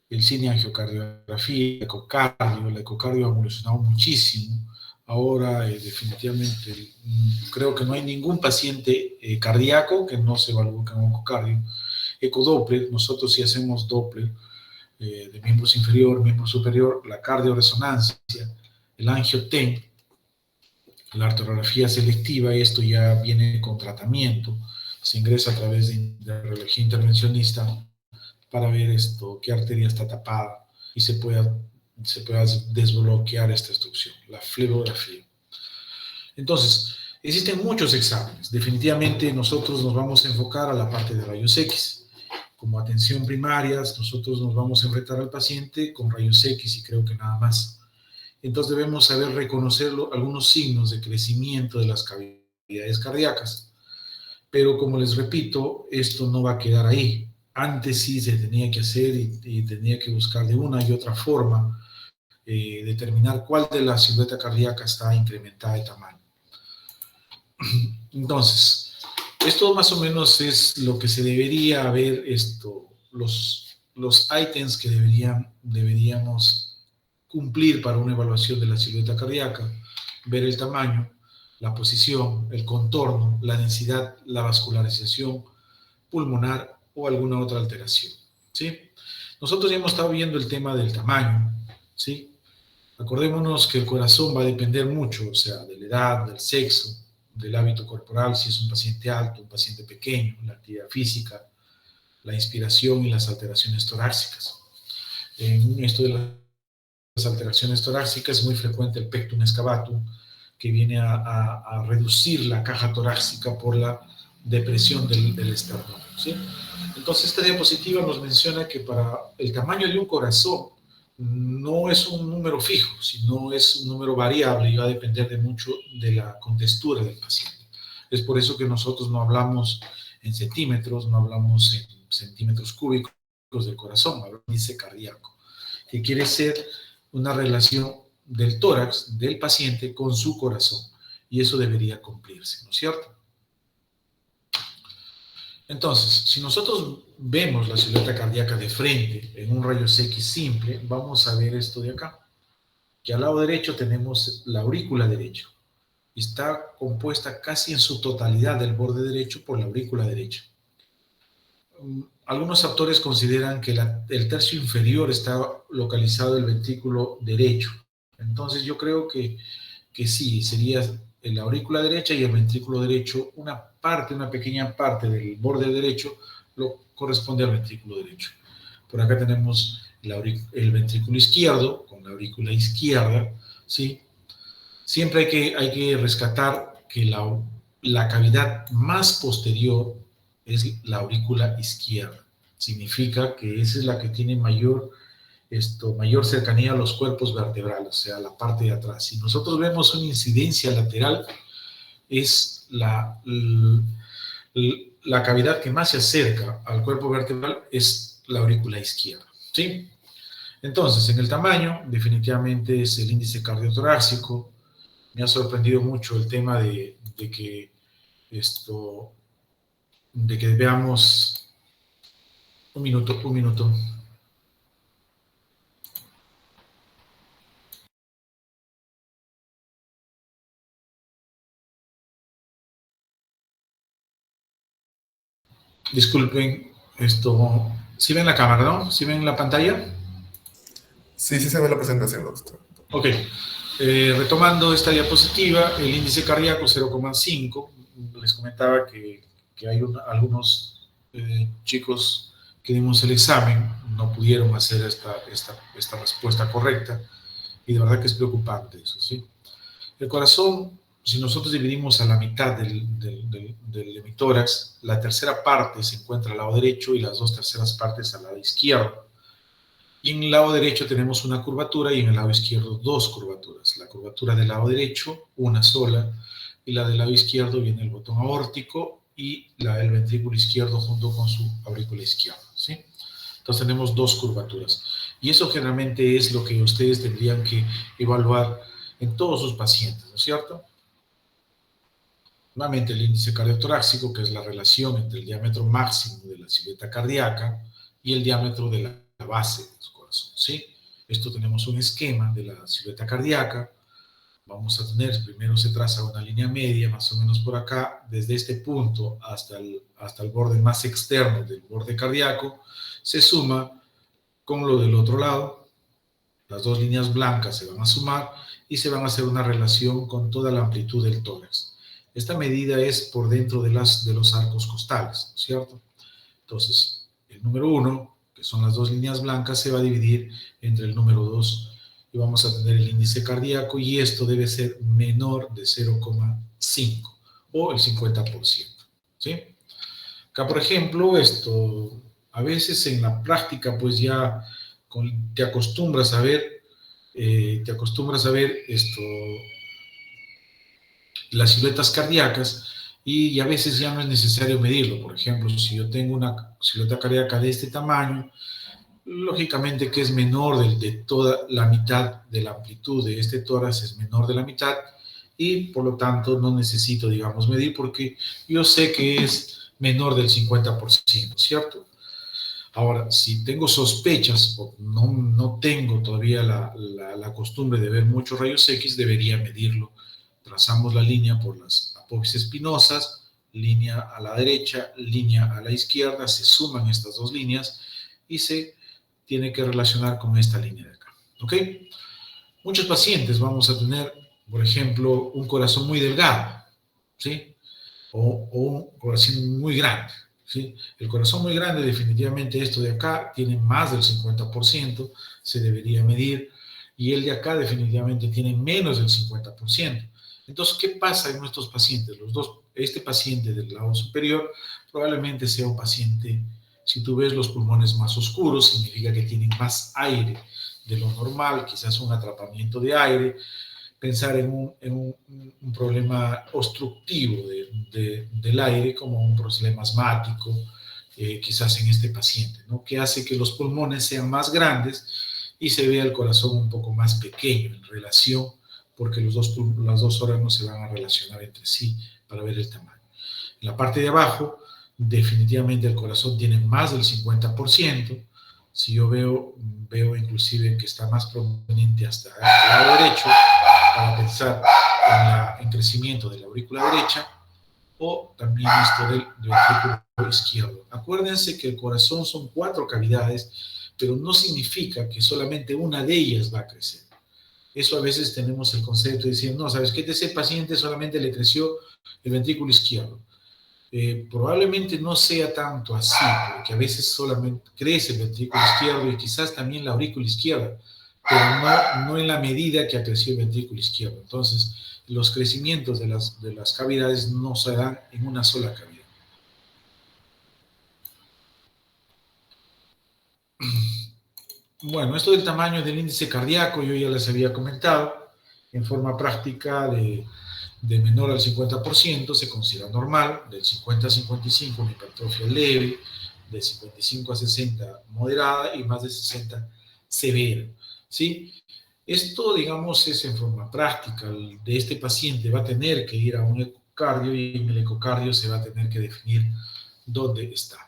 el cine angiocardiografía, la ecocardio ha evolucionado muchísimo. Ahora, definitivamente, creo que no hay ningún paciente cardíaco que no se evalúe con ecocardio. Ecodoppler, nosotros sí hacemos Doppler de miembro inferior, miembro superior, la cardioresonancia, el angioten, la arteriografía selectiva, esto ya viene con tratamiento, se ingresa a través de radiología intervencionista para ver esto, qué arteria está tapada y se pueda desbloquear esta obstrucción, la flebografía. Entonces, existen muchos exámenes. Definitivamente nosotros nos vamos a enfocar a la parte de rayos X. Como atención primaria, nosotros nos vamos a enfrentar al paciente con rayos X y creo que nada más. Entonces debemos saber reconocer algunos signos de crecimiento de las cavidades cardíacas. Pero como les repito, esto no va a quedar ahí. Antes sí se tenía que hacer y tenía que buscar de una y otra forma determinar cuál de la silueta cardíaca está incrementada de tamaño. Entonces, esto más o menos es lo que se debería ver, los ítems que deberíamos cumplir para una evaluación de la silueta cardíaca: ver el tamaño, la posición, el contorno, la densidad, la vascularización pulmonar o alguna otra alteración, ¿sí? Nosotros ya hemos estado viendo el tema del tamaño, ¿sí? Acordémonos que el corazón va a depender mucho, o sea, de la edad, del sexo, del hábito corporal, si es un paciente alto, un paciente pequeño, la actividad física, la inspiración y las alteraciones torácicas. En esto de las alteraciones torácicas es muy frecuente el pectum excavatum, que viene a reducir la caja torácica por la depresión del esternón, ¿sí? Entonces, esta diapositiva nos menciona que para el tamaño de un corazón no es un número fijo, sino es un número variable y va a depender de mucho de la contextura del paciente. Es por eso que nosotros no hablamos en centímetros, no hablamos en centímetros cúbicos del corazón, hablamos de índice cardíaco, que quiere ser una relación del tórax del paciente con su corazón, y eso debería cumplirse, ¿no es cierto? Entonces, si nosotros vemos la silueta cardíaca de frente en un rayos X simple, vamos a ver esto de acá, que al lado derecho tenemos la aurícula derecha. Está compuesta casi en su totalidad del borde derecho por la aurícula derecha. Algunos autores consideran que el tercio inferior está localizado en el ventrículo derecho. Entonces yo creo que sí, sería la aurícula derecha y el ventrículo derecho, una pequeña parte del borde derecho lo corresponde al ventrículo derecho. Por acá tenemos el ventrículo izquierdo con la aurícula izquierda, ¿sí? Siempre hay que rescatar que la cavidad más posterior es la aurícula izquierda. Significa que esa es la que tiene mayor cercanía a los cuerpos vertebrales, o sea, la parte de atrás. Si nosotros vemos una incidencia lateral, es la cavidad que más se acerca al cuerpo vertebral es la aurícula izquierda, ¿sí? Entonces, en el tamaño, definitivamente es el índice cardiotorácico. Me ha sorprendido mucho el tema de que veamos un minuto. Disculpen, ¿sí ven la cámara, no? ¿Sí ven la pantalla? Sí, sí se ve la presentación, doctor. Ok. Retomando esta diapositiva, el índice cardíaco 0,5. Les comentaba que hay algunos chicos que dimos el examen, no pudieron hacer esta respuesta correcta, y de verdad que es preocupante eso, ¿sí? El corazón, si nosotros dividimos a la mitad del hemitórax, la tercera parte se encuentra al lado derecho y las 2/3 partes al lado izquierdo. Y en el lado derecho tenemos una curvatura y en el lado izquierdo dos curvaturas. La curvatura del lado derecho, una sola, y la del lado izquierdo viene el botón aórtico y el ventrículo izquierdo junto con su aurícula izquierda, ¿sí? Entonces tenemos dos curvaturas. Y eso generalmente es lo que ustedes tendrían que evaluar en todos sus pacientes, ¿no es cierto? Nuevamente el índice cardiotorácico, que es la relación entre el diámetro máximo de la silueta cardíaca y el diámetro de la base de los corazones. corazón, ¿sí? Esto tenemos un esquema de la silueta cardíaca. Vamos a tener, primero se traza una línea media, más o menos por acá, desde este punto hasta el borde más externo del borde cardíaco, se suma con lo del otro lado. Las dos líneas blancas se van a sumar y se van a hacer una relación con toda la amplitud del tórax. Esta medida es por dentro de los arcos costales, ¿cierto? Entonces, el número 1, que son las dos líneas blancas, se va a dividir entre el número 2 y vamos a tener el índice cardíaco y esto debe ser menor de 0,5 o el 50%, ¿sí? Acá, por ejemplo, a veces en la práctica, pues ya te acostumbras a ver, las siluetas cardíacas y a veces ya no es necesario medirlo. Por ejemplo, si yo tengo una silueta cardíaca de este tamaño, lógicamente que es menor de toda la mitad de la amplitud de este tórax, es menor de la mitad y por lo tanto no necesito, digamos, medir porque yo sé que es menor del 50%, ¿cierto? Ahora, si tengo sospechas o no tengo todavía la costumbre de ver muchos rayos X, debería medirlo. Trazamos la línea por las apófisis espinosas, línea a la derecha, línea a la izquierda, se suman estas dos líneas y se tiene que relacionar con esta línea de acá, ¿ok? Muchos pacientes vamos a tener, por ejemplo, un corazón muy delgado, ¿sí? O un corazón muy grande, ¿sí? El corazón muy grande, definitivamente esto de acá tiene más del 50%, se debería medir, y el de acá definitivamente tiene menos del 50%. Entonces, ¿qué pasa en nuestros pacientes? Este paciente del lado superior probablemente sea un paciente, si tú ves los pulmones más oscuros, significa que tienen más aire de lo normal, quizás un atrapamiento de aire, pensar en un problema obstructivo del aire, como un problema asmático, quizás en este paciente, ¿no? Que hace que los pulmones sean más grandes y se vea el corazón un poco más pequeño en relación, porque las dos órganos se van a relacionar entre sí para ver el tamaño. En la parte de abajo, definitivamente el corazón tiene más del 50%. Si yo veo inclusive que está más prominente hasta el lado derecho, para pensar en crecimiento de la aurícula derecha, o también esto del ventrículo izquierdo. Acuérdense que el corazón son 4 cavidades, pero no significa que solamente una de ellas va a crecer. Eso a veces tenemos el concepto de decir, no, ¿sabes qué? De ese paciente solamente le creció el ventrículo izquierdo. Probablemente no sea tanto así, porque a veces solamente crece el ventrículo izquierdo y quizás también la aurícula izquierda, pero no en la medida que ha crecido el ventrículo izquierdo. Entonces, los crecimientos de las cavidades no se dan en una sola cavidad. Bueno, esto del tamaño del índice cardíaco yo ya les había comentado. En forma práctica, de menor al 50% se considera normal, del 50 a 55 una hipertrofia leve, de 55 a 60 moderada y más de 60 severa, ¿sí? Esto, digamos, es en forma práctica. De este paciente va a tener que ir a un ecocardio y en el ecocardio se va a tener que definir dónde está.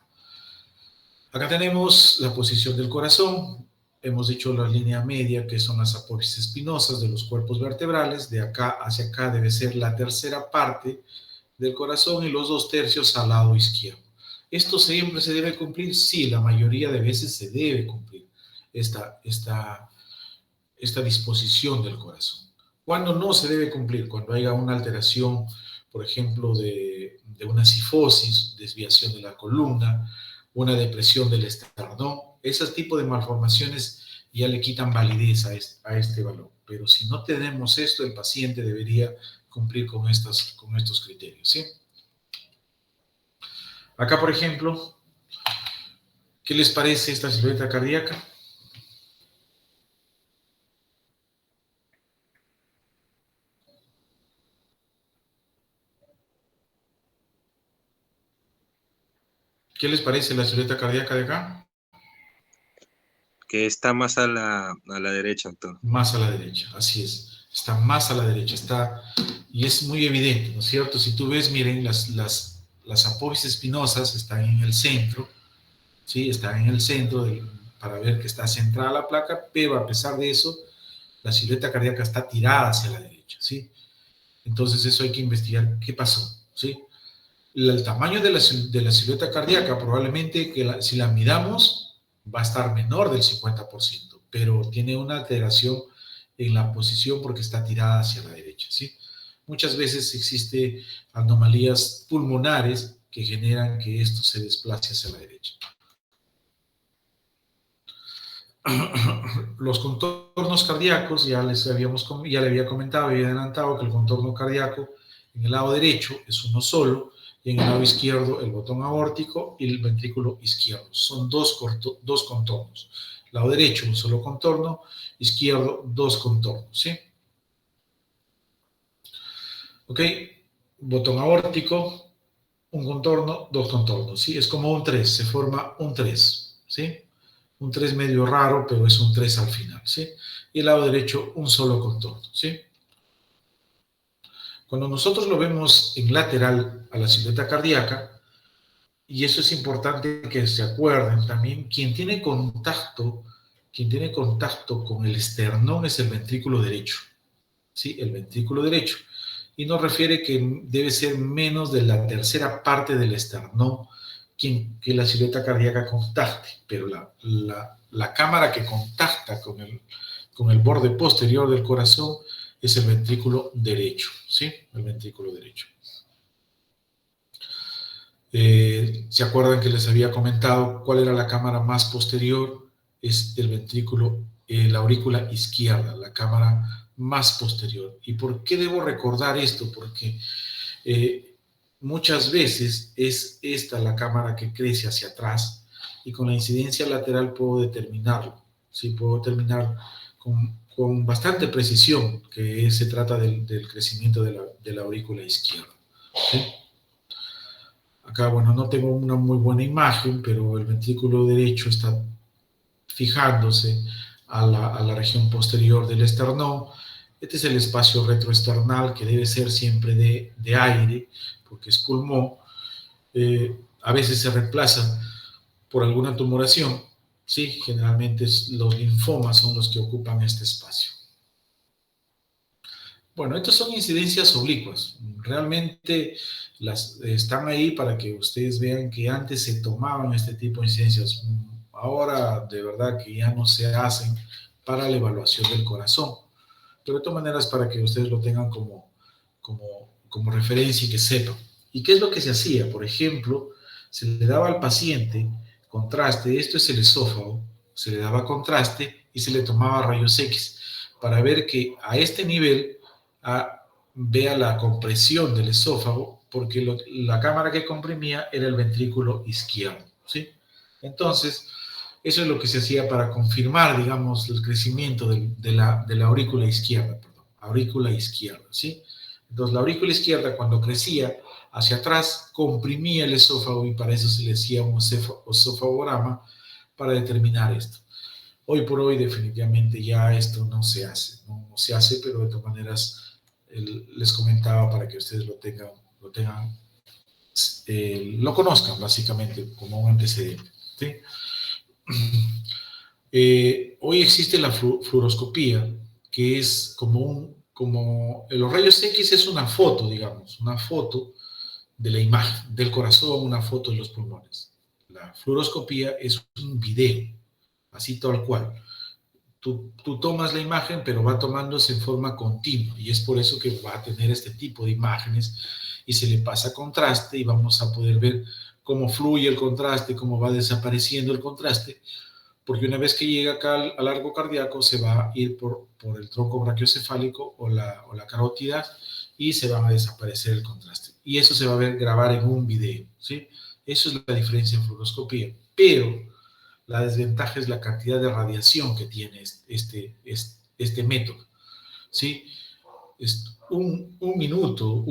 Acá tenemos la posición del corazón. Hemos dicho la línea media, que son las apófisis espinosas de los cuerpos vertebrales. De acá hacia acá debe ser la tercera parte del corazón y los 2/3 al lado izquierdo. ¿Esto siempre se debe cumplir? Sí, la mayoría de veces se debe cumplir esta disposición del corazón. ¿Cuándo no se debe cumplir? Cuando haya una alteración, por ejemplo, de una cifosis, desviación de la columna, una depresión del esternón. Ese tipo de malformaciones ya le quitan validez a este valor. Pero si no tenemos esto, el paciente debería cumplir con estos criterios, ¿sí? Acá, por ejemplo, ¿qué les parece esta silueta cardíaca? ¿Qué les parece la silueta cardíaca de acá? Que está más a la derecha, doctor. Más a la derecha, así es. Está más a la derecha, y es muy evidente, ¿no es cierto? Si tú ves, miren, las apófisis espinosas están en el centro, ¿sí? Están en el centro para ver que está centrada la placa, pero a pesar de eso, la silueta cardíaca está tirada hacia la derecha, ¿sí? Entonces eso hay que investigar qué pasó, ¿sí? El tamaño de la silueta cardíaca probablemente que si la midamos va a estar menor del 50%, pero tiene una alteración en la posición porque está tirada hacia la derecha, ¿sí? Muchas veces existen anomalías pulmonares que generan que esto se desplace hacia la derecha. Los contornos cardíacos, ya le había comentado, había adelantado que el contorno cardíaco en el lado derecho es uno solo y en el lado izquierdo el botón aórtico y el ventrículo izquierdo. Son dos contornos. Lado derecho un solo contorno, izquierdo dos contornos, ¿sí? ¿Ok? Botón aórtico, un contorno, dos contornos, ¿sí? Es como un 3, se forma un 3, ¿sí? Un 3 medio raro, pero es un 3 al final, ¿sí? Y el lado derecho, un solo contorno, ¿sí? Cuando nosotros lo vemos en lateral a la silueta cardíaca, y eso es importante que se acuerden también, quien tiene contacto con el esternón es el ventrículo derecho, ¿sí? El ventrículo derecho. Y nos refiere que debe ser menos de la tercera parte del esternón que la silueta cardíaca contacte, pero la cámara que contacta con el borde posterior del corazón es el ventrículo derecho, ¿sí? El ventrículo derecho. ¿Se acuerdan que les había comentado cuál era la cámara más posterior? Es el ventrículo, la aurícula izquierda, la cámara más posterior. ¿Y por qué debo recordar esto? Porque muchas veces es esta la cámara que crece hacia atrás y con la incidencia lateral puedo determinarlo, ¿sí? Puedo determinar con bastante precisión que se trata del crecimiento de la aurícula izquierda, ¿sí? Acá, bueno, no tengo una muy buena imagen, pero el ventrículo derecho está fijándose a la región posterior del esternón. Este es el espacio retroesternal que debe ser siempre de aire, porque es pulmón. A veces se reemplaza por alguna tumoración, ¿sí? Generalmente los linfomas son los que ocupan este espacio. Bueno, estas son incidencias oblicuas. Realmente están ahí para que ustedes vean que antes se tomaban este tipo de incidencias. Ahora, de verdad que ya no se hacen para la evaluación del corazón. Pero de todas maneras, para que ustedes lo tengan como referencia y que sepan. ¿Y qué es lo que se hacía? Por ejemplo, se le daba al paciente contraste, esto es el esófago, se le daba contraste y se le tomaba rayos X para ver que a este nivel vea la compresión del esófago, porque la cámara que comprimía era el ventrículo izquierdo, ¿sí? Entonces, eso es lo que se hacía para confirmar, digamos, el crecimiento de la aurícula izquierda, ¿sí? Entonces, la aurícula izquierda, cuando crecía hacia atrás, comprimía el esófago y para eso se le hacía un esofagograma para determinar esto. Hoy por hoy, definitivamente, ya esto no se hace, no se hace, pero de todas maneras, les comentaba para que ustedes lo conozcan, básicamente, como un antecedente, ¿sí? Hoy existe la fluoroscopía, que es los rayos X es una foto, digamos, una foto de la imagen, del corazón, una foto de los pulmones. La fluoroscopía es un video, así tal cual. Tú tomas la imagen, pero va tomándose en forma continua, y es por eso que va a tener este tipo de imágenes, y se le pasa contraste, y vamos a poder ver cómo fluye el contraste, cómo va desapareciendo el contraste, porque una vez que llega acá al arco cardíaco se va a ir por el tronco brachiocefálico o la carótida y se va a desaparecer el contraste. Y eso se va a grabar en un video, ¿sí? Eso es la diferencia en fluoroscopía. Pero la desventaja es la cantidad de radiación que tiene este método, ¿sí? Un minuto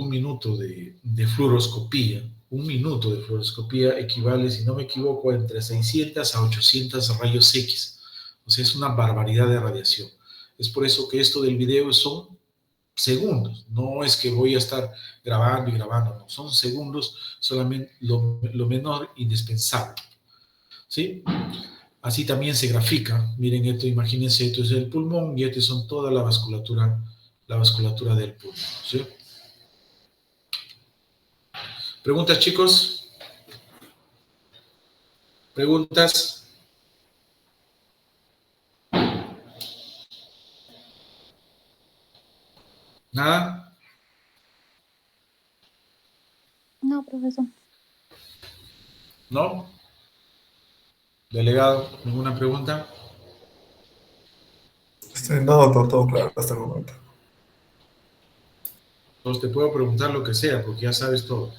de fluoroscopía. Un minuto de fluoroscopía equivale, si no me equivoco, entre 600 a 800 rayos X. O sea, es una barbaridad de radiación. Es por eso que esto del video son segundos. No es que voy a estar grabando y grabando, no. Son segundos, solamente lo menor indispensable, ¿sí? Así también se grafica. Miren esto, imagínense, esto es el pulmón y este son toda la vasculatura del pulmón, ¿sí? ¿Preguntas, chicos? ¿Preguntas? ¿Nada? No, profesor. ¿No? Delegado, ¿ninguna pregunta? No, todo claro hasta el momento. Pues te puedo preguntar lo que sea, porque ya sabes todo.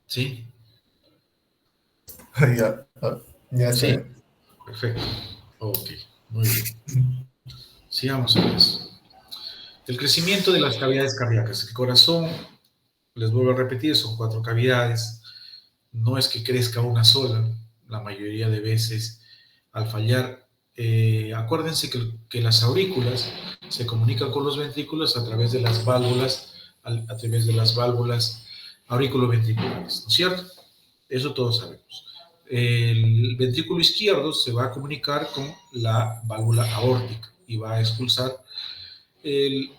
¿Sí? Ya está Sí. bien. Perfecto. Ok, muy bien. Sigamos entonces. El crecimiento de las cavidades cardíacas. El corazón, les vuelvo a repetir, son 4 cavidades. No es que crezca una sola. La mayoría de veces, al fallar, acuérdense que las aurículas se comunican con los ventrículos a través de las válvulas, auriculoventriculares, ¿no es cierto? Eso todos sabemos. El ventrículo izquierdo se va a comunicar con la válvula aórtica y va a expulsar el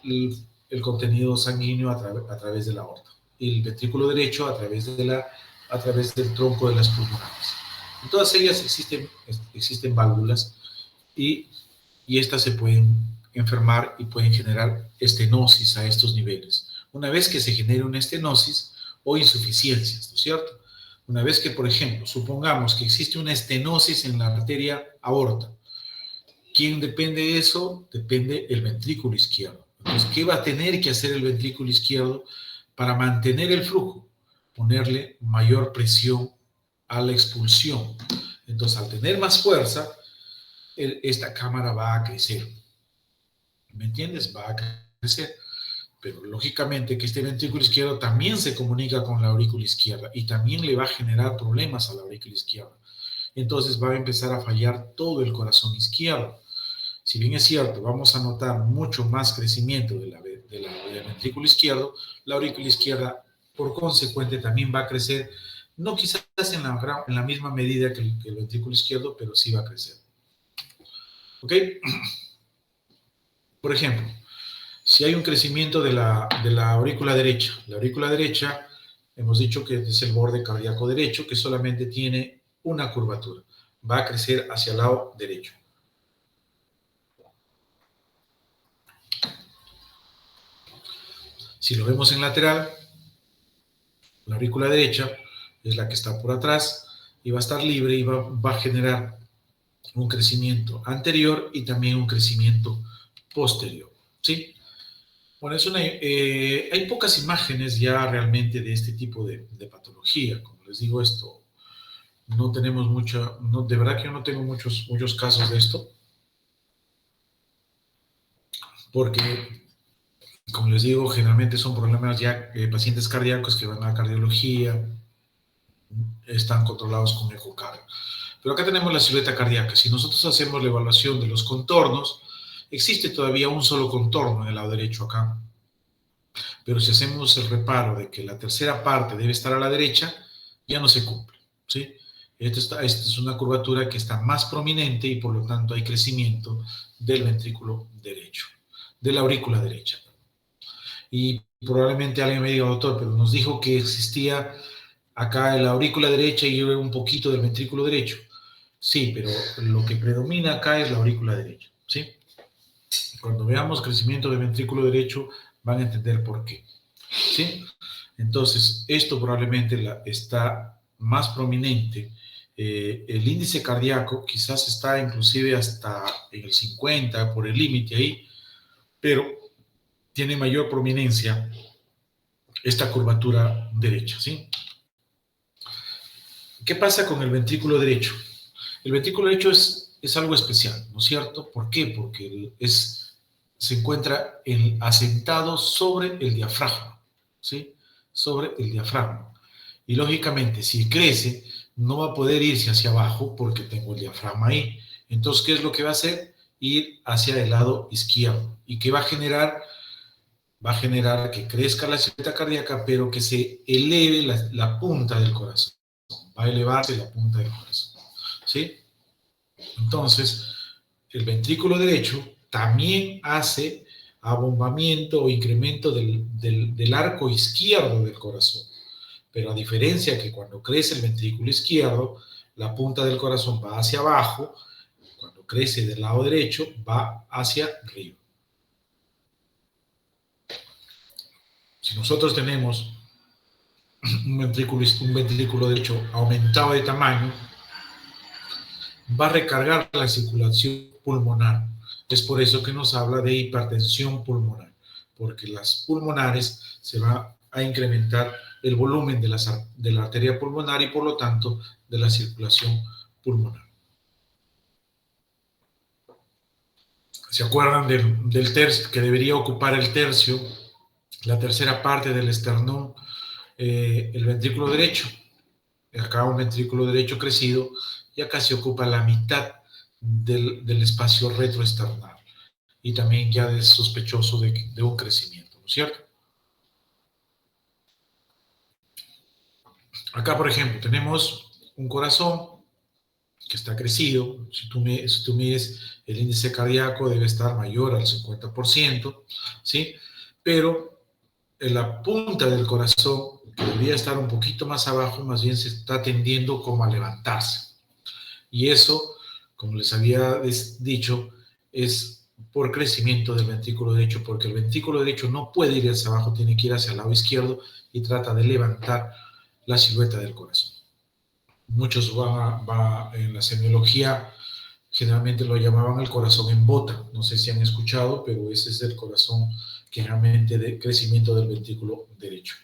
contenido sanguíneo a través de la aorta. Y el ventrículo derecho a través del tronco de las pulmonares. En todas ellas existen válvulas y estas se pueden enfermar y pueden generar estenosis a estos niveles. Una vez que se genere una estenosis o insuficiencias, ¿no es cierto? Una vez que, por ejemplo, supongamos que existe una estenosis en la arteria aorta, ¿quién depende de eso? Depende el ventrículo izquierdo. Entonces, ¿qué va a tener que hacer el ventrículo izquierdo para mantener el flujo? Ponerle mayor presión a la expulsión. Entonces, al tener más fuerza, esta cámara va a crecer. ¿Me entiendes? Va a crecer. Pero lógicamente que este ventrículo izquierdo también se comunica con la aurícula izquierda y también le va a generar problemas a la aurícula izquierda. Entonces va a empezar a fallar todo el corazón izquierdo. Si bien es cierto, vamos a notar mucho más crecimiento del ventrículo izquierdo, la aurícula izquierda, por consecuente, también va a crecer, no quizás en la misma medida que el ventrículo izquierdo, pero sí va a crecer. ¿Ok? Por ejemplo, si hay un crecimiento de la aurícula derecha, hemos dicho que es el borde cardíaco derecho, que solamente tiene una curvatura, va a crecer hacia el lado derecho. Si lo vemos en lateral, la aurícula derecha es la que está por atrás y va a estar libre y va a generar un crecimiento anterior y también un crecimiento posterior, ¿sí? Bueno, hay pocas imágenes ya realmente de este tipo de patología. Como les digo, esto no tenemos de verdad que yo no tengo muchos casos de esto, porque, como les digo, generalmente son problemas ya, pacientes cardíacos que van a cardiología, están controlados con ecocardio. Pero acá tenemos la silueta cardíaca. Si nosotros hacemos la evaluación de los contornos, existe todavía un solo contorno en el lado derecho acá. Pero si hacemos el reparo de que la tercera parte debe estar a la derecha, ya no se cumple, ¿sí? Esta es una curvatura que está más prominente y por lo tanto hay crecimiento del ventrículo derecho, de la aurícula derecha. Y probablemente alguien me diga, doctor, pero nos dijo que existía acá en la aurícula derecha y un poquito del ventrículo derecho. Sí, pero lo que predomina acá es la aurícula derecha, ¿sí? Cuando veamos crecimiento del ventrículo derecho, van a entender por qué, ¿sí? Entonces, esto probablemente está más prominente. El índice cardíaco quizás está inclusive hasta en el 50, por el límite ahí, pero tiene mayor prominencia esta curvatura derecha, ¿sí? ¿Qué pasa con el ventrículo derecho? El ventrículo derecho es algo especial, ¿no es cierto? ¿Por qué? Porque se encuentra asentado sobre el diafragma, ¿sí? Sobre el diafragma. Y lógicamente, si crece, no va a poder irse hacia abajo porque tengo el diafragma ahí. Entonces, ¿qué es lo que va a hacer? Ir hacia el lado izquierdo. ¿Y qué va a generar? va a generar que crezca la silueta cardíaca, pero que se eleve la punta del corazón. Va a elevarse la punta del corazón. ¿Sí? Entonces, el ventrículo derecho también hace abombamiento o incremento del arco izquierdo del corazón. Pero a diferencia que cuando crece el ventrículo izquierdo, la punta del corazón va hacia abajo, cuando crece del lado derecho, va hacia arriba. Si nosotros tenemos un ventrículo derecho aumentado de tamaño, va a recargar la circulación pulmonar. Es por eso que nos habla de hipertensión pulmonar, porque las pulmonares se va a incrementar el volumen de la arteria pulmonar y por lo tanto de la circulación pulmonar. ¿Se acuerdan del tercio que debería ocupar el tercio, la tercera parte del esternón, el ventrículo derecho? Acá un ventrículo derecho crecido y acá se ocupa la mitad del espacio retroesternal y también ya es sospechoso de un crecimiento, ¿no es cierto? Acá, por ejemplo, tenemos un corazón que está crecido. Si tú mides el índice cardíaco debe estar mayor al 50%, ¿sí? Pero en la punta del corazón, que debería estar un poquito más abajo, más bien se está tendiendo como a levantarse. Y eso, como les había dicho, es por crecimiento del ventrículo derecho, porque el ventrículo derecho no puede ir hacia abajo, tiene que ir hacia el lado izquierdo y trata de levantar la silueta del corazón. Muchos en la semiología generalmente lo llamaban el corazón en bota, no sé si han escuchado, pero ese es el corazón generalmente de crecimiento del ventrículo derecho.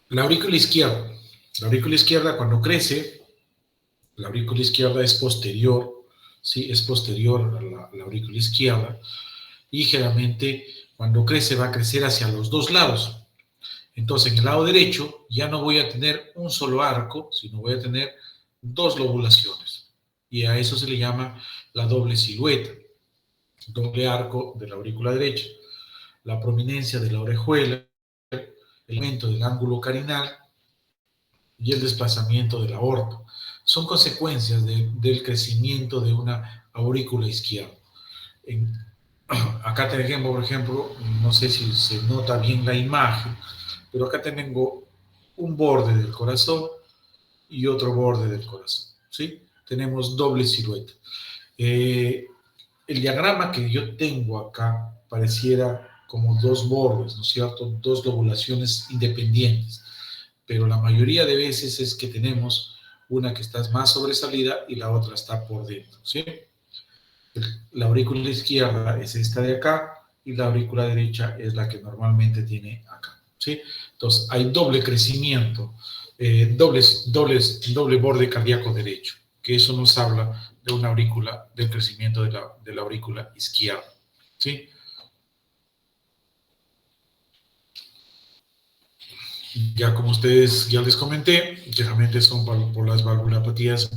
La aurícula izquierda. La aurícula izquierda cuando crece, la aurícula izquierda es posterior, ¿sí? Es posterior a la aurícula izquierda y generalmente cuando crece va a crecer hacia los dos lados. Entonces en el lado derecho ya no voy a tener un solo arco, sino voy a tener dos lobulaciones. Y a eso se le llama la doble silueta, doble arco de la aurícula derecha. La prominencia de la orejuela, el aumento del ángulo carinal y el desplazamiento de la aorta. Son consecuencias del crecimiento de una aurícula izquierda. Acá tenemos, por ejemplo, no sé si se nota bien la imagen, pero acá tengo un borde del corazón y otro borde del corazón, ¿sí? Tenemos doble silueta. El diagrama que yo tengo acá pareciera como dos bordes, ¿no es cierto? Dos lobulaciones independientes, pero la mayoría de veces es que tenemos una que está más sobresalida y la otra está por dentro, ¿sí? La aurícula izquierda es esta de acá y la aurícula derecha es la que normalmente tiene acá, ¿sí? Entonces, hay doble crecimiento, doble borde cardíaco derecho, que eso nos habla de una aurícula, del crecimiento de la aurícula izquierda, ¿sí? Ya como ustedes, ya les comenté, generalmente son por las valvulopatías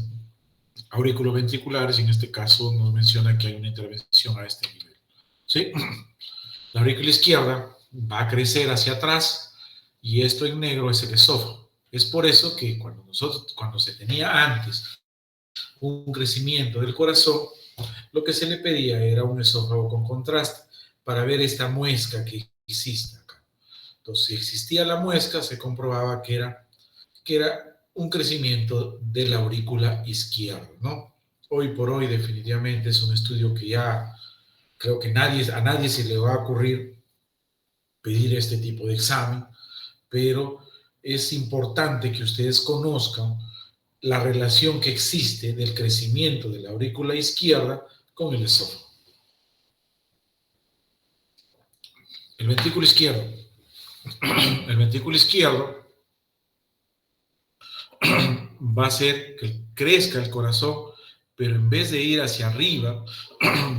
auriculoventriculares, y en este caso nos menciona que hay una intervención a este nivel, ¿sí? La aurícula izquierda va a crecer hacia atrás y esto en negro es el esófago. Es por eso que cuando se tenía antes un crecimiento del corazón, lo que se le pedía era un esófago con contraste para ver esta muesca que existe acá. Entonces, si existía la muesca, se comprobaba que era un crecimiento de la aurícula izquierda, ¿no? Hoy por hoy definitivamente es un estudio que ya creo que a nadie se le va a ocurrir pedir este tipo de examen, pero es importante que ustedes conozcan la relación que existe del crecimiento de la aurícula izquierda con el esófago. El ventrículo izquierdo. El ventrículo izquierdo va a hacer que crezca el corazón, pero en vez de ir hacia arriba,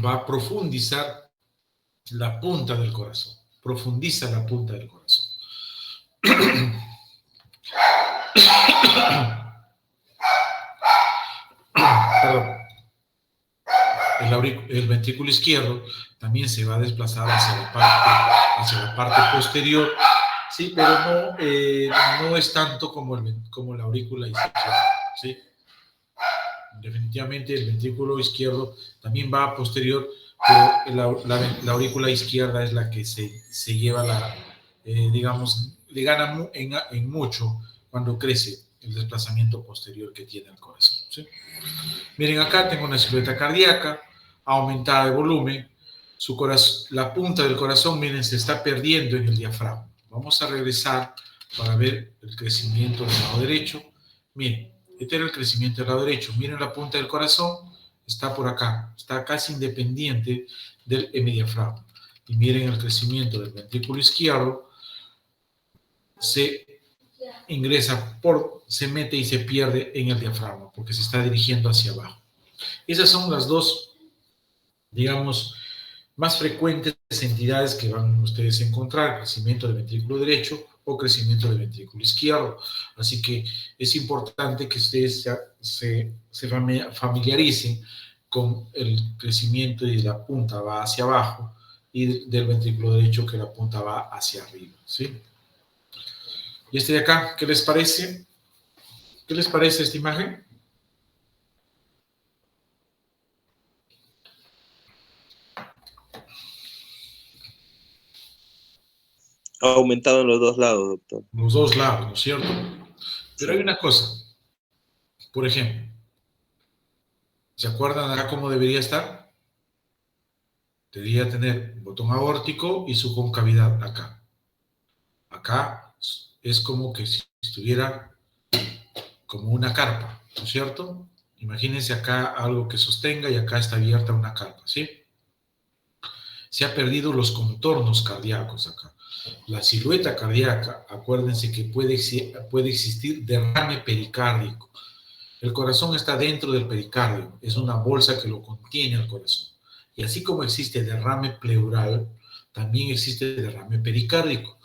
va a profundizar la punta del corazón. Profundiza la punta del corazón. Perdón. el ventrículo izquierdo también se va a desplazar hacia la parte posterior, sí, pero no es tanto como la aurícula izquierda, ¿sí? Definitivamente el ventrículo izquierdo también va a posterior, pero la aurícula izquierda es la que se lleva digamos, le gana en mucho cuando crece el desplazamiento posterior que tiene el corazón, ¿sí? Miren, acá tengo una silueta cardíaca aumentada de volumen. La punta del corazón, miren, se está perdiendo en el diafragma. Vamos a regresar para ver el crecimiento del lado derecho. Miren, este era el crecimiento del lado derecho. Miren la punta del corazón, está por acá, está casi independiente del hemidiafragma. Y miren el crecimiento del ventrículo izquierdo, se se mete y se pierde en el diafragma porque se está dirigiendo hacia abajo. Esas son las dos, digamos, más frecuentes entidades que van ustedes a encontrar: crecimiento del ventrículo derecho o crecimiento del ventrículo izquierdo. Así que es importante que ustedes se familiaricen con el crecimiento y la punta va hacia abajo y del ventrículo derecho que la punta va hacia arriba, ¿sí? Y este de acá, ¿qué les parece? ¿Qué les parece esta imagen? Ha aumentado en los dos lados, doctor. Los dos lados, ¿no es cierto? Pero Sí. hay una cosa, por ejemplo, ¿se acuerdan acá cómo debería estar? Debería tener un botón aórtico y su concavidad acá. Acá es como que si estuviera como una carpa, ¿no es cierto? Imagínense acá algo que sostenga y acá está abierta una carpa, ¿sí? Se ha perdido los contornos cardíacos acá. La silueta cardíaca, acuérdense que puede existir derrame pericárdico. El corazón está dentro del pericardio, es una bolsa que lo contiene el corazón. Y así como existe derrame pleural, también existe derrame pericárdico.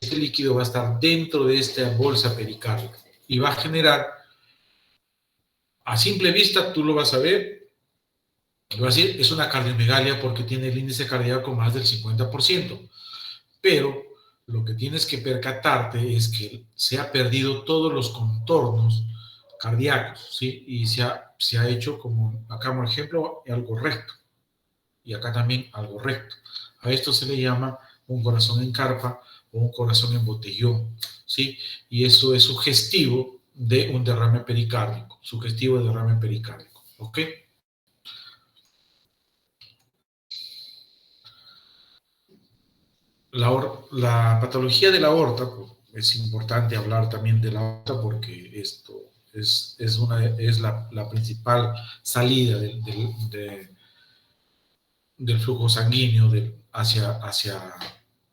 Este líquido va a estar dentro de esta bolsa pericárdica y va a generar, a simple vista tú lo vas a ver, lo vas a decir, es una cardiomegalia porque tiene el índice cardíaco más del 50%. Pero lo que tienes que percatarte es que se ha perdido todos los contornos cardíacos, ¿sí? Y se ha hecho como, acá por ejemplo, algo recto. Y acá también algo recto. A esto se le llama un corazón en carpa o un corazón en botellón, ¿sí? Y eso es sugestivo de un derrame pericárdico, sugestivo de derrame pericárdico, ¿ok? La patología de la aorta, pues, es importante hablar también de la aorta porque esto es la principal salida del flujo sanguíneo hacia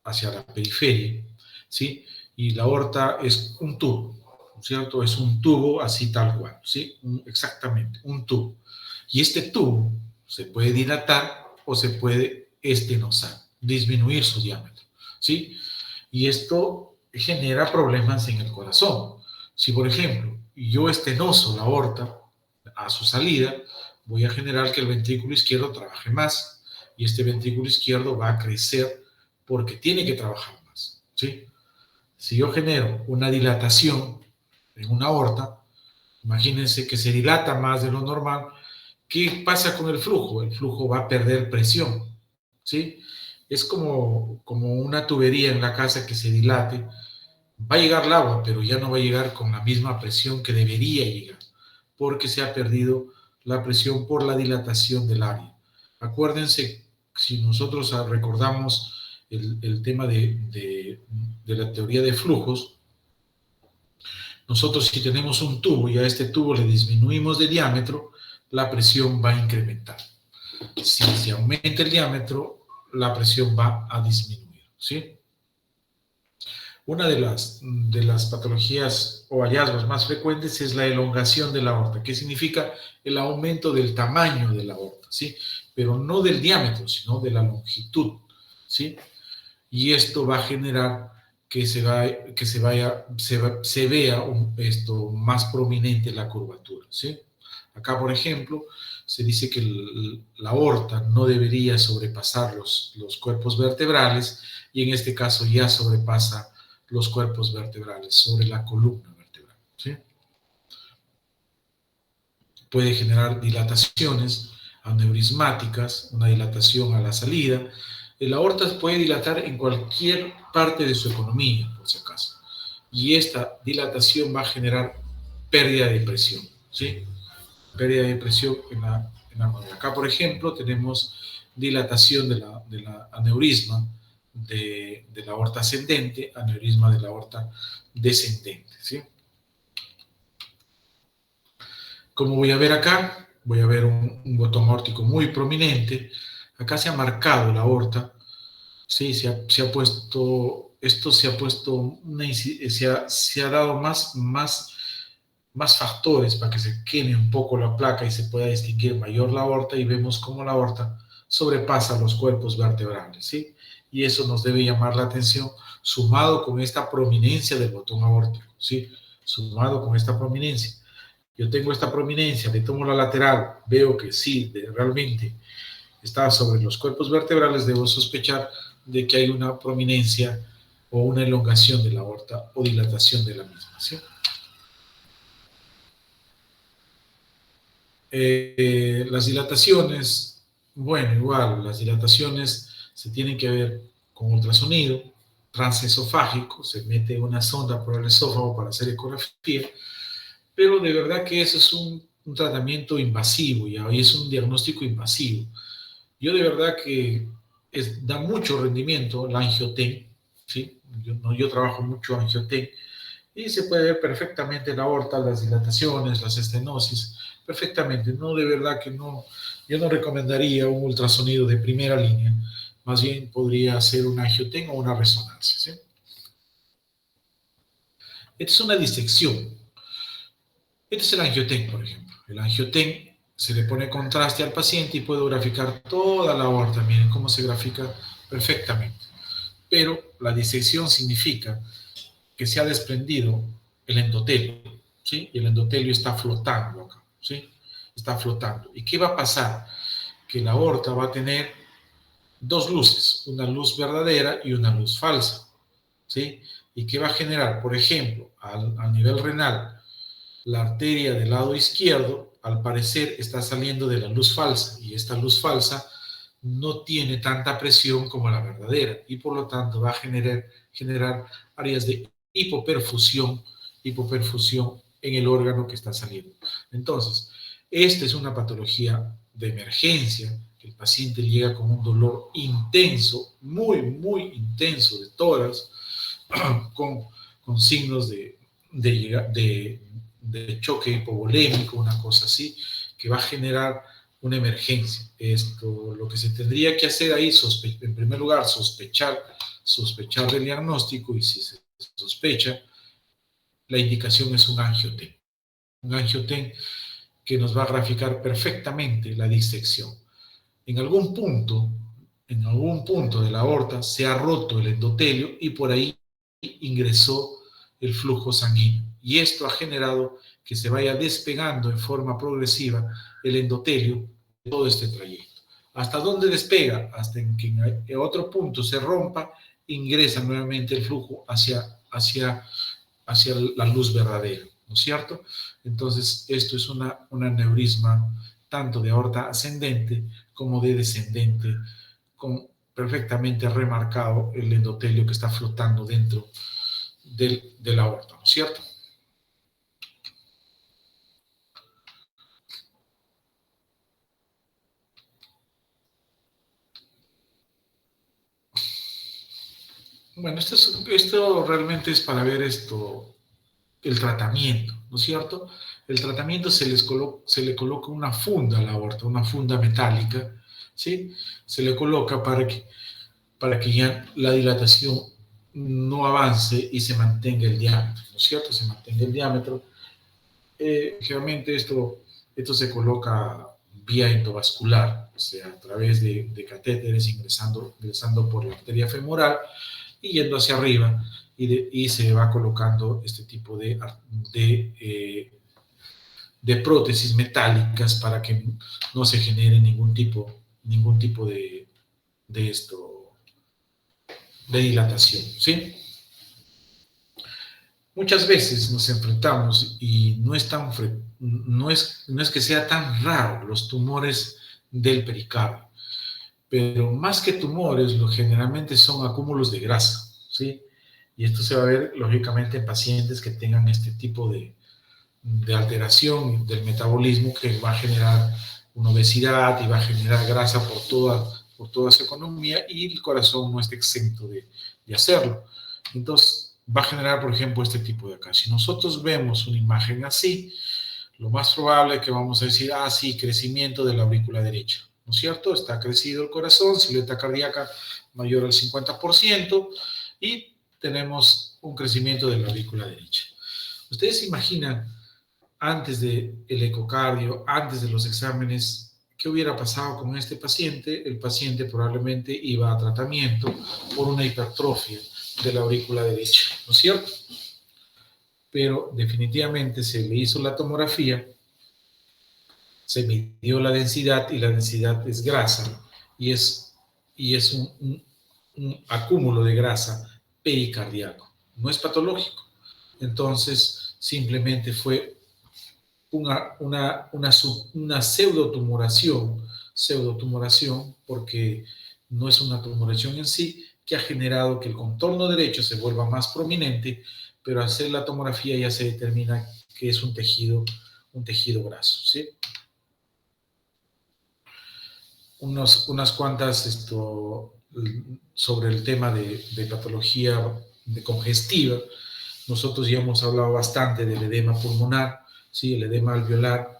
la periferia, ¿sí? Y la aorta es un tubo, ¿no es cierto? Es un tubo así tal cual, ¿sí? Exactamente, un tubo. Y este tubo se puede dilatar o se puede estenosar, disminuir su diámetro, ¿sí? Y esto genera problemas en el corazón. Si, por ejemplo, yo estenoso la aorta a su salida, voy a generar que el ventrículo izquierdo trabaje más y este ventrículo izquierdo va a crecer porque tiene que trabajar más, ¿sí? Si yo genero una dilatación en una aorta, imagínense que se dilata más de lo normal, ¿qué pasa con el flujo? El flujo va a perder presión, ¿sí? Es como una tubería en la casa que se dilate. Va a llegar el agua, pero ya no va a llegar con la misma presión que debería llegar, porque se ha perdido la presión por la dilatación del área. Acuérdense, si nosotros recordamos el tema de la teoría de flujos, nosotros si tenemos un tubo y a este tubo le disminuimos de diámetro, la presión va a incrementar. Si se aumenta el diámetro, la presión va a disminuir, ¿sí? Una de las patologías o hallazgos más frecuentes es la elongación de la aorta, que significa el aumento del tamaño de la aorta, ¿sí? Pero no del diámetro, sino de la longitud, ¿sí? Y esto va a generar que se vea esto más prominente la curvatura, ¿sí? Acá, por ejemplo, se dice que la aorta no debería sobrepasar los cuerpos vertebrales, y en este caso ya sobrepasa los cuerpos vertebrales, sobre la columna vertebral, ¿sí? Puede generar dilataciones aneurismáticas, una dilatación a la salida. La aorta puede dilatar en cualquier parte de su economía, por si acaso, y esta dilatación va a generar pérdida de presión, ¿sí? Pérdida de presión en la arteria. Acá, por ejemplo, tenemos dilatación de la aneurisma de la aorta ascendente, aneurisma de la aorta descendente, ¿sí? Como voy a ver acá, voy a ver un botón aórtico muy prominente. Acá se ha marcado la aorta, ¿sí? Se ha puesto, esto se ha puesto, se ha dado más factores para que se queme un poco la placa y se pueda distinguir mayor la aorta, y vemos cómo la aorta sobrepasa los cuerpos vertebrales, ¿sí? Y eso nos debe llamar la atención, sumado con esta prominencia del botón aórtico, ¿sí? Sumado con esta prominencia. Yo tengo esta prominencia, le tomo la lateral, veo que sí, realmente está sobre los cuerpos vertebrales, debo sospechar de que hay una prominencia o una elongación de la aorta o dilatación de la misma, ¿sí? Las dilataciones, bueno, igual, las dilataciones se tienen que ver con ultrasonido transesofágico, se mete una sonda por el esófago para hacer ecografía, pero de verdad que eso es un tratamiento invasivo, y ahí es un diagnóstico invasivo. Yo de verdad que da mucho rendimiento la angioten, ¿sí? Yo trabajo mucho angioten, y se puede ver perfectamente la aorta, las dilataciones, las estenosis, perfectamente. No, de verdad que no, yo no recomendaría un ultrasonido de primera línea, más bien podría ser un angioten o una resonancia, ¿sí? Esta es una disección. Este es el angioten, por ejemplo. El angioten se le pone contraste al paciente y puedo graficar toda la aorta. Miren cómo se grafica perfectamente. Pero la disección significa que se ha desprendido el endotelio, ¿sí? Y el endotelio está flotando acá, ¿sí? Está flotando. ¿Y qué va a pasar? Que la aorta va a tener dos luces, una luz verdadera y una luz falsa, ¿sí? ¿Y qué va a generar? Por ejemplo, a nivel renal, la arteria del lado izquierdo, al parecer, está saliendo de la luz falsa, y esta luz falsa no tiene tanta presión como la verdadera, y por lo tanto va a generar áreas de hipoperfusión en el órgano que está saliendo. Entonces, esta es una patología de emergencia, que el paciente llega con un dolor intenso, muy, muy intenso de tórax, con signos de choque hipovolémico, una cosa así, que va a generar una emergencia. Lo que se tendría que hacer ahí, en primer lugar, sospechar del diagnóstico, y si se sospecha, la indicación es un angioten. Un angioten que nos va a graficar perfectamente la disección. En algún punto de la aorta se ha roto el endotelio, y por ahí ingresó el flujo sanguíneo. Y esto ha generado que se vaya despegando en forma progresiva el endotelio de todo este trayecto. ¿Hasta dónde despega? Hasta que en otro punto se rompa, ingresa nuevamente el flujo hacia la luz verdadera, ¿no es cierto? Entonces, esto es un aneurisma tanto de aorta ascendente como de descendente, con perfectamente remarcado el endotelio que está flotando dentro de la aorta, ¿no es cierto? Bueno, esto realmente es para ver el tratamiento, ¿no es cierto? El tratamiento se le coloca una funda a la aorta, una funda metálica, ¿sí? Se le coloca para que ya la dilatación no avance y se mantenga el diámetro, ¿no es cierto? Se mantenga el diámetro. Generalmente esto se coloca vía endovascular, o sea, a través de catéteres ingresando por la arteria femoral y yendo hacia arriba, y se va colocando este tipo de prótesis metálicas para que no se genere ningún tipo de dilatación, ¿sí? Muchas veces nos enfrentamos y no es que sea tan raro los tumores del pericardio, pero más que tumores, generalmente son acúmulos de grasa, ¿sí? Y esto se va a ver, lógicamente, en pacientes que tengan este tipo de alteración del metabolismo que va a generar una obesidad y va a generar grasa por toda su economía, y el corazón no está exento de hacerlo. Entonces, va a generar, por ejemplo, este tipo de acá. Si nosotros vemos una imagen así, lo más probable es que vamos a decir, sí, crecimiento de la aurícula derecha, ¿no es cierto? Está crecido el corazón, silueta cardíaca mayor al 50%, y tenemos un crecimiento de la aurícula derecha. ¿Ustedes se imaginan, antes del ecocardio, antes de los exámenes, qué hubiera pasado con este paciente? El paciente probablemente iba a tratamiento por una hipertrofia de la aurícula derecha, ¿no es cierto? Pero definitivamente se le hizo la tomografía, se midió la densidad, y la densidad es grasa, y es un acúmulo de grasa pericardíaco. No es patológico. Entonces, simplemente fue una pseudotumoración, porque no es una tumoración en sí, que ha generado que el contorno derecho se vuelva más prominente, pero al hacer la tomografía ya se determina que es un tejido graso, ¿sí? Unas cuantas sobre el tema de patología congestiva. Nosotros ya hemos hablado bastante del edema pulmonar, ¿sí? El edema alveolar.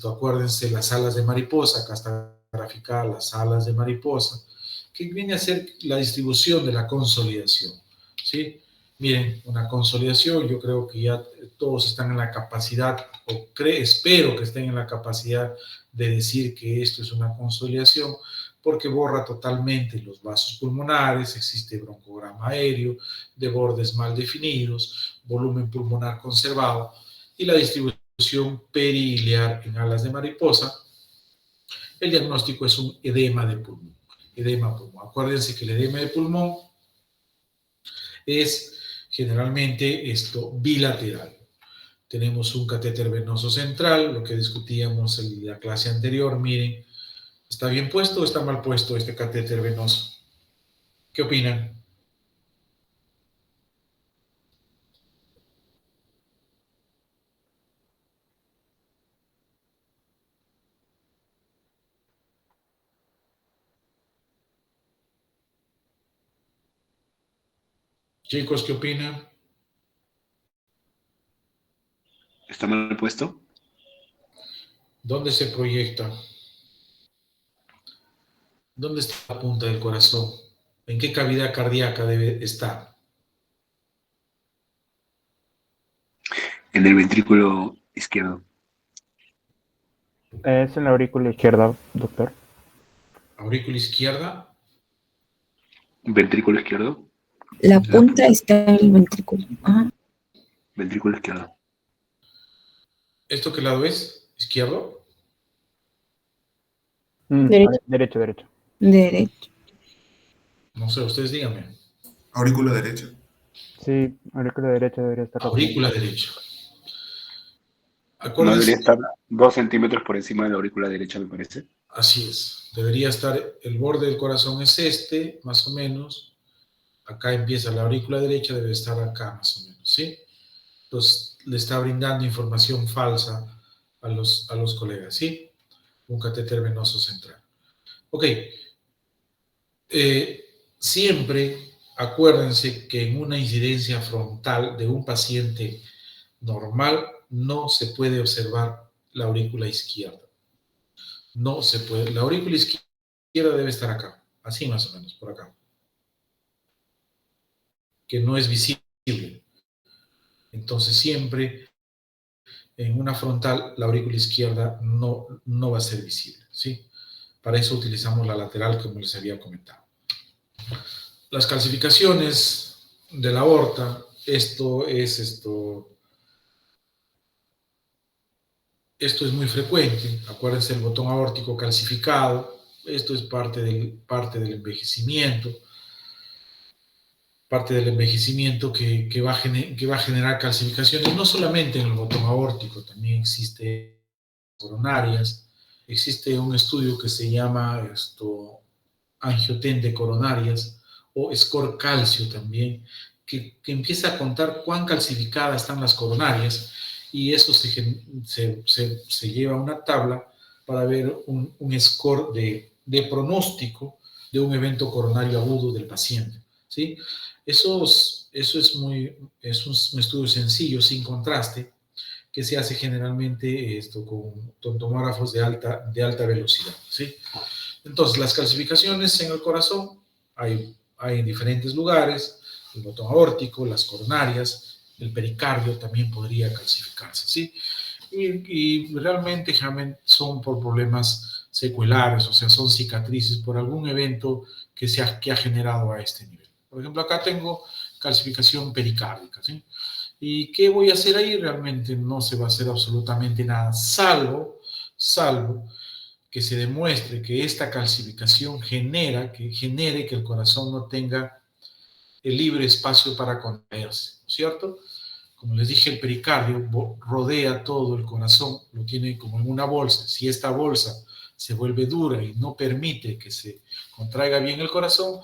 Acuérdense, las alas de mariposa, acá está graficada las alas de mariposa, que viene a ser la distribución de la consolidación, ¿sí? Miren, una consolidación, yo creo que ya todos están en la capacidad, espero que estén en la capacidad de decir que esto es una consolidación, porque borra totalmente los vasos pulmonares, existe broncograma aéreo, de bordes mal definidos, volumen pulmonar conservado, y la distribución periliar en alas de mariposa. El diagnóstico es un edema de pulmón. Acuérdense que el edema de pulmón es generalmente bilateral. Tenemos un catéter venoso central, lo que discutíamos en la clase anterior. Miren, ¿está bien puesto o está mal puesto este catéter venoso? ¿Qué opinan? Chicos, ¿qué opinan? ¿Está mal puesto? ¿Dónde se proyecta? ¿Dónde está la punta del corazón? ¿En qué cavidad cardíaca debe estar? En el ventrículo izquierdo. Es en la aurícula izquierda, doctor. ¿Aurícula izquierda? ¿Ventrículo izquierdo? La punta está en el ventrículo. Ajá. Ventrículo izquierdo. ¿Esto qué lado es? ¿Izquierdo? Derecho. Derecho. No sé, ustedes díganme. Aurícula derecha. Sí, aurícula derecha debería estar. Aurícula derecha. No Acuérdense, debería estar 2 centímetros por encima de la aurícula derecha, me parece. así es. Debería estar, el borde del corazón es más o menos. Acá empieza la aurícula derecha, debe estar acá más o menos, ¿sí? Entonces, le está brindando información falsa a los colegas, ¿sí? Un catéter venoso central. Ok. Siempre acuérdense que en una incidencia frontal de un paciente normal no se puede observar la aurícula izquierda. No se puede. La aurícula izquierda debe estar acá, así más o menos, por acá. Que no es visible. Entonces siempre en una frontal la aurícula izquierda no va a ser visible, ¿sí? Para eso utilizamos la lateral, como les había comentado. Las calcificaciones de la aorta, esto es Esto es muy frecuente. Acuérdense del botón aórtico calcificado. Esto es parte del envejecimiento. Parte del envejecimiento que va a generar calcificaciones, no solamente en el botón aórtico, también existe coronarias. Existe un estudio que se llama angiotente coronarias o score calcio también, que empieza a contar cuán calcificadas están las coronarias, y eso se lleva a una tabla para ver un score de pronóstico de un evento coronario agudo del paciente, ¿sí? Eso es un estudio sencillo, sin contraste, que se hace generalmente con tomógrafos de alta velocidad, ¿sí? Entonces, las calcificaciones en el corazón hay en diferentes lugares: el botón aórtico, las coronarias, el pericardio también podría calcificarse, ¿sí? Y realmente son por problemas secuelares, o sea, son cicatrices por algún evento que ha generado a este nivel. Por ejemplo, acá tengo calcificación pericárdica, ¿sí? ¿Y qué voy a hacer ahí? Realmente no se va a hacer absolutamente nada, salvo que se demuestre que esta calcificación genere que el corazón no tenga el libre espacio para contraerse, ¿no es cierto? Como les dije, el pericardio rodea todo el corazón, lo tiene como en una bolsa. Si esta bolsa se vuelve dura y no permite que se contraiga bien el corazón,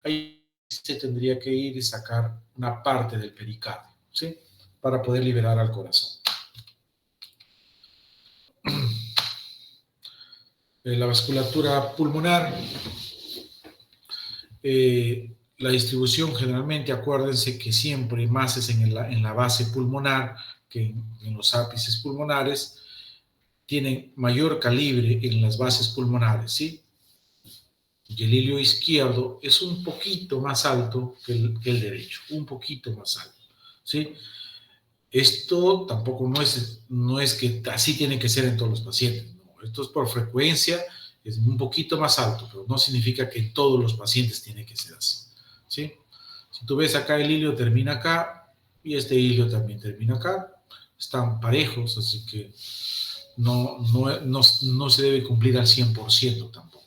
ahí se tendría que ir y sacar una parte del pericardio, ¿sí? Para poder liberar al corazón. La vasculatura pulmonar, la distribución generalmente, acuérdense que siempre más es en la base pulmonar que en los ápices pulmonares. Tienen mayor calibre en las bases pulmonares, ¿sí? Y el hilio izquierdo es un poquito más alto que el derecho, un poquito más alto, ¿sí? Esto tampoco no es que así tiene que ser en todos los pacientes, no. Esto es por frecuencia, es un poquito más alto, pero no significa que en todos los pacientes tiene que ser así, ¿sí? Si tú ves acá, el hilio termina acá y este hilio también termina acá, están parejos, así que no se debe cumplir al 100% tampoco,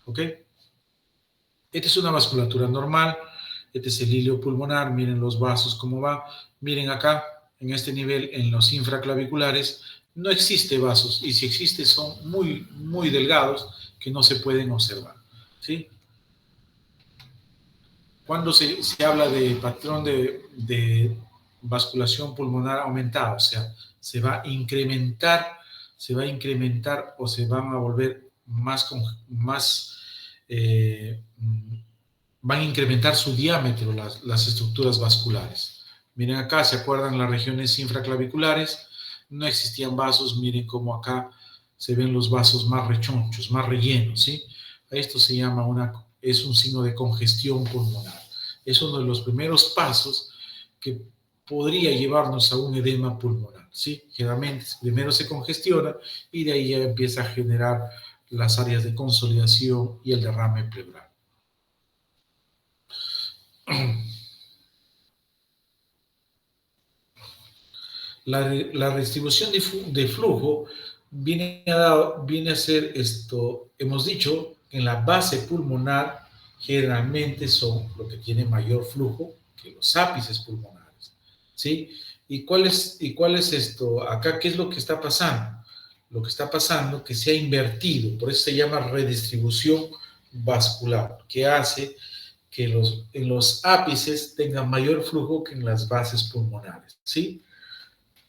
¿ok? Esta es una vasculatura normal, este es el hilio pulmonar, miren los vasos cómo va, miren acá, en este nivel, en los infraclaviculares, no existe vasos, y si existe son muy, muy delgados que no se pueden observar, ¿sí? Cuando se habla de patrón de vasculación pulmonar aumentada, o sea, se va a incrementar o se van a volver van a incrementar su diámetro las estructuras vasculares. Miren acá, ¿se acuerdan las regiones infraclaviculares? No existían vasos, miren cómo acá se ven los vasos más rechonchos, más rellenos, ¿sí? Esto se llama es un signo de congestión pulmonar. Es uno de los primeros pasos que podría llevarnos a un edema pulmonar, ¿sí? Generalmente primero se congestiona y de ahí ya empieza a generar las áreas de consolidación y el derrame pleural. La distribución de flujo viene a ser esto, hemos dicho, en la base pulmonar generalmente son lo que tiene mayor flujo que los ápices pulmonares, ¿sí? ¿Y cuál es esto? Acá, ¿qué es lo que está pasando? Lo que está pasando es que se ha invertido, por eso se llama redistribución vascular, que hace que en los ápices tengan mayor flujo que en las bases pulmonares, ¿sí?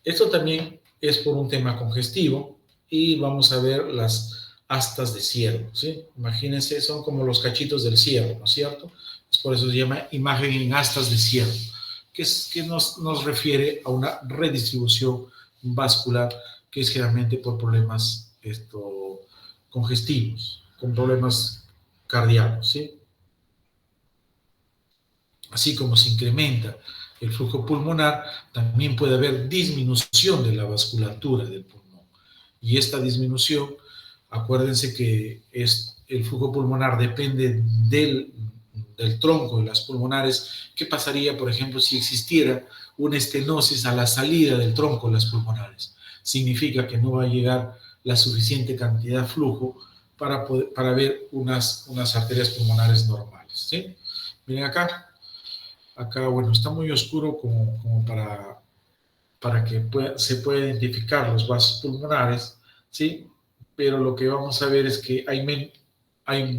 Esto también es por un tema congestivo y vamos a ver las astas de ciervo, ¿sí? Imagínense, son como los cachitos del ciervo, ¿no es cierto? Por eso se llama imagen en astas de ciervo, que nos refiere a una redistribución vascular que es generalmente por problemas congestivos, con problemas cardíacos, ¿sí? Así como se incrementa el flujo pulmonar, también puede haber disminución de la vasculatura del pulmón. Y esta disminución, acuérdense que el flujo pulmonar depende del tronco de las pulmonares. ¿Qué pasaría, por ejemplo, si existiera una estenosis a la salida del tronco de las pulmonares. Significa que no va a llegar la suficiente cantidad de flujo para ver unas arterias pulmonares normales, ¿sí? Miren acá, bueno, está muy oscuro como para que se pueda identificar los vasos pulmonares, ¿sí? Pero lo que vamos a ver es que hay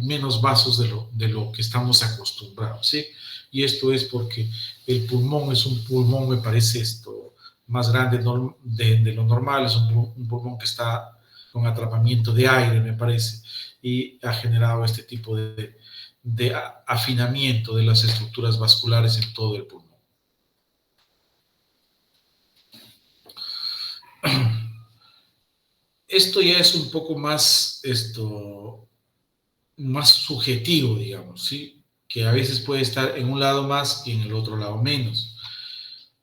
menos vasos de lo que estamos acostumbrados, ¿sí? Y esto es porque el pulmón es un pulmón, me parece más grande de lo normal, es un pulmón que está con atrapamiento de aire, me parece, y ha generado este tipo de afinamiento de las estructuras vasculares en todo el pulmón. Esto ya es un poco más, más subjetivo, digamos, ¿sí? Que a veces puede estar en un lado más y en el otro lado menos.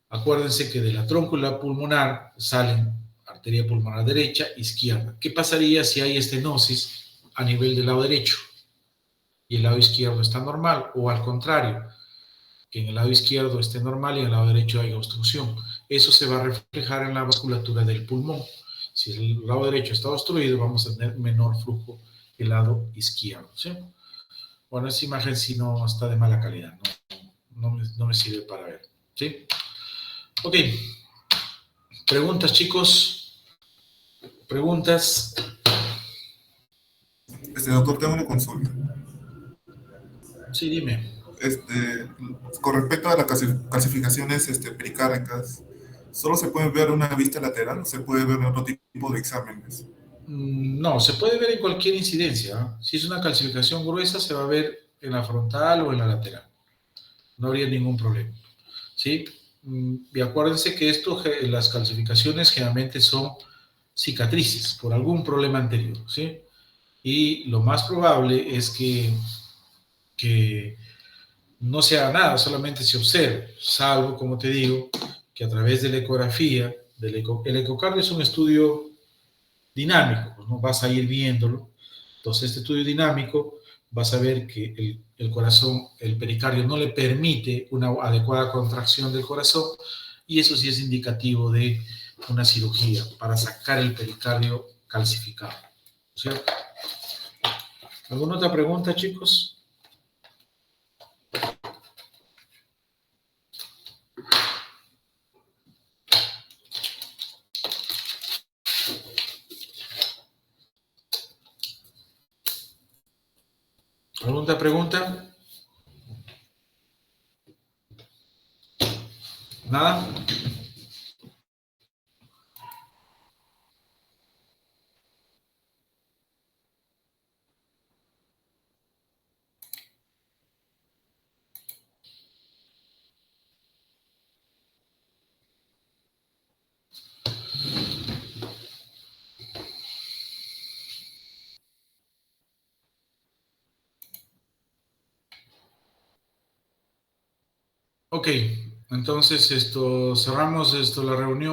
Acuérdense que de la tróncula pulmonar salen arteria pulmonar derecha, izquierda. ¿Qué pasaría si hay estenosis a nivel del lado derecho y el lado izquierdo está normal? O al contrario, que en el lado izquierdo esté normal y en el lado derecho haya obstrucción. Eso se va a reflejar en la vasculatura del pulmón. Si el lado derecho está obstruido, vamos a tener menor flujo que el lado izquierdo, ¿sí? Bueno, esa imagen sí no está de mala calidad, no me sirve para ver, ¿sí? Ok. ¿Preguntas, chicos? ¿Preguntas? Doctor, tengo una consulta. Sí, dime. Con respecto a las calcificaciones pericárnicas, ¿solo se puede ver una vista lateral o se puede ver en otro tipo de exámenes? No, se puede ver en cualquier incidencia, ¿eh? Si es una calcificación gruesa, se va a ver en la frontal o en la lateral. No habría ningún problema, ¿sí? Y acuérdense que las calcificaciones generalmente son cicatrices por algún problema anterior, ¿sí? Y lo más probable es que no se haga nada, solamente se observe, salvo, como te digo, que a través de la ecografía, el ecocardio es un estudio dinámico, pues, ¿no? Vas a ir viéndolo. Entonces, este estudio dinámico, vas a ver que el corazón, el pericardio no le permite una adecuada contracción del corazón, y eso sí es indicativo de una cirugía para sacar el pericardio calcificado, ¿cierto? ¿Alguna otra pregunta, chicos? ¿Alguna pregunta? ¿Nada? Ok, entonces cerramos la reunión.